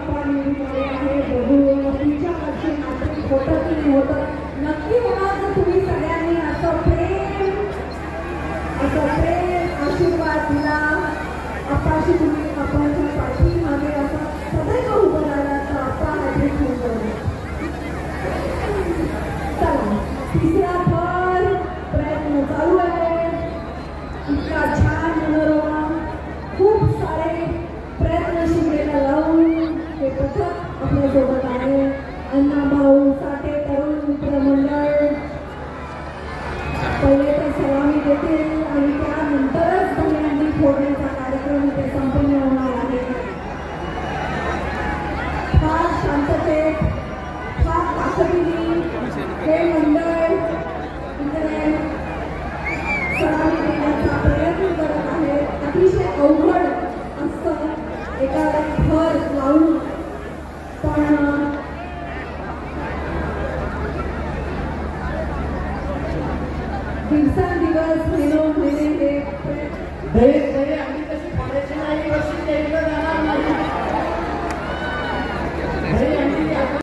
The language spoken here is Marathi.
अप्पा निवडून आहे. बघू तुमच्या लक्ष नाटक होतं की नाही होतं. नक्की होणार जर तुम्ही सगळ्यांनी असं प्रेम आशीर्वाद दिला. अप्पाशी तुम्ही अप्पाच्या पाठीमागे असं सदैव उभं राहिला तर अप्पा हॅट्रिक होऊन जाईल. चला तिसरा थर प्रयत्न चालू आहे. इतका छान मनोरम खूप सारे प्रयत्न शिकलेला लावून हे पथक आपल्यासोबत आहे. अण्णाभाऊ साठे तरुण मित्र मंडळ पहिले तर सलामी देतील आणि त्यानंतरच दहीहंडी फोडण्याचा कार्यक्रम इथे संपन्न होणार आहे. फार शांततेत फार ताकदीने हे मंडळ इकडे सलामी देण्याचा प्रयत्न करत आहे. अतिशय अवघड असतं एका थर लावून पण दिवसेंदिवस महिनोन महिने हे दही अंडी कशी फोडायची नाही